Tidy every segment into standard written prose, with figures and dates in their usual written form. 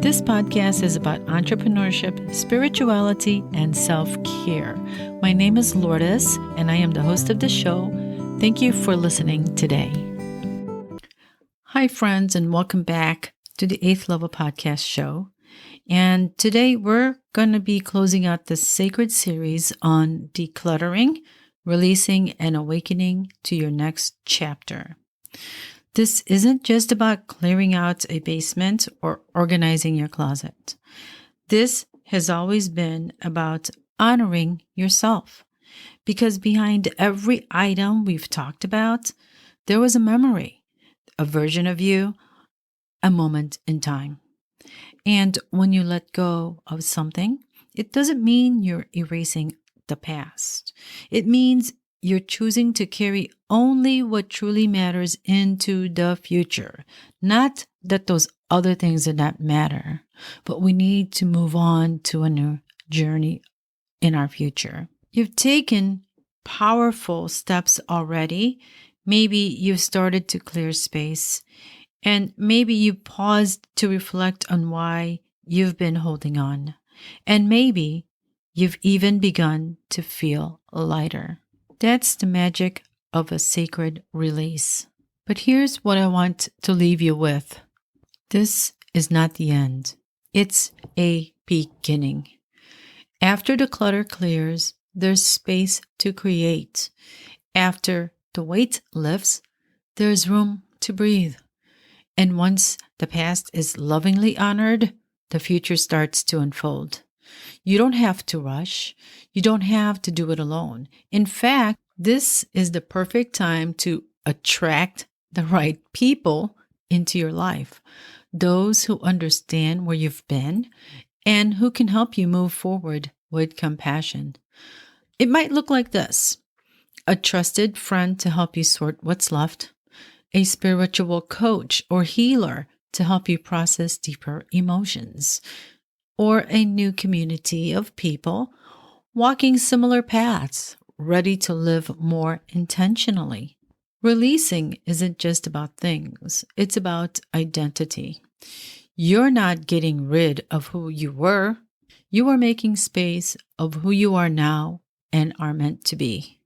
This podcast is about entrepreneurship, spirituality, and self-care. My name is Lourdes, and I am the host of the show. Thank you for listening today. Hi, friends, and welcome back to the 8th Level Podcast Show. And today we're going to be closing out this sacred series on decluttering, releasing, and awakening to your next chapter. This isn't just about clearing out a basement or organizing your closet. This has always been about honoring yourself. Because behind every item we've talked about, there was a memory, a version of you, a moment in time. And when you let go of something, it doesn't mean you're erasing the past. It means you're choosing to carry only what truly matters into the future. Not that those other things do not matter, but we need to move on to a new journey in our future. You've taken powerful steps already. Maybe you've started to clear space, and maybe you paused to reflect on why you've been holding on. And maybe you've even begun to feel lighter. That's the magic of a sacred release. But here's what I want to leave you with. This is not the end. It's a beginning. After the clutter clears, there's space to create. After the weight lifts, there's room to breathe. And once the past is lovingly honored, the future starts to unfold. You don't have to rush. You don't have to do it alone. In fact, this is the perfect time to attract the right people into your life. Those who understand where you've been and who can help you move forward with compassion. It might look like this: a trusted friend to help you sort what's left, a spiritual coach or healer to help you process deeper emotions, or a new community of people walking similar paths, ready to live more intentionally. Releasing isn't just about things, it's about identity. You're not getting rid of who you were. You are making space of who you are now and are meant to be.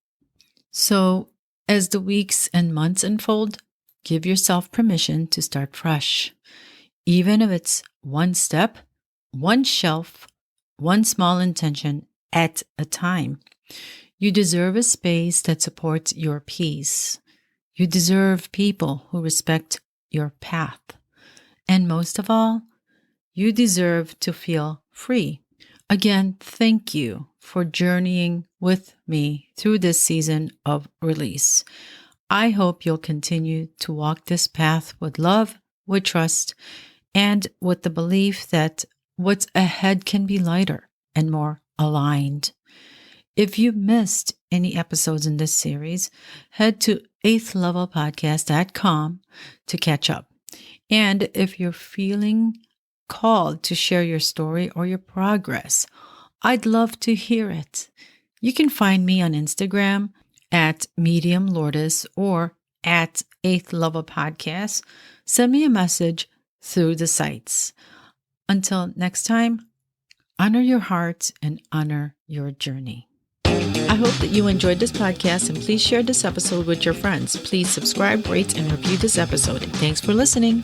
So, as the weeks and months unfold, give yourself permission to start fresh. Even if it's one step, one shelf, one small intention at a time. You deserve a space that supports your peace. You deserve people who respect your path. And most of all, you deserve to feel free. Again, thank you for journeying with me through this season of release. I hope you'll continue to walk this path with love, with trust, and with the belief that what's ahead can be lighter and more aligned. If you missed any episodes in this series, head to 8thlevelpodcast.com to catch up. And if you're feeling called to share your story or your progress, I'd love to hear it. You can find me on Instagram at Medium Lourdes or at 8th Level Podcast. Send me a message through the sites. Until next time, honor your heart and honor your journey. I hope that you enjoyed this podcast, and please share this episode with your friends. Please subscribe, rate, and review this episode. Thanks for listening.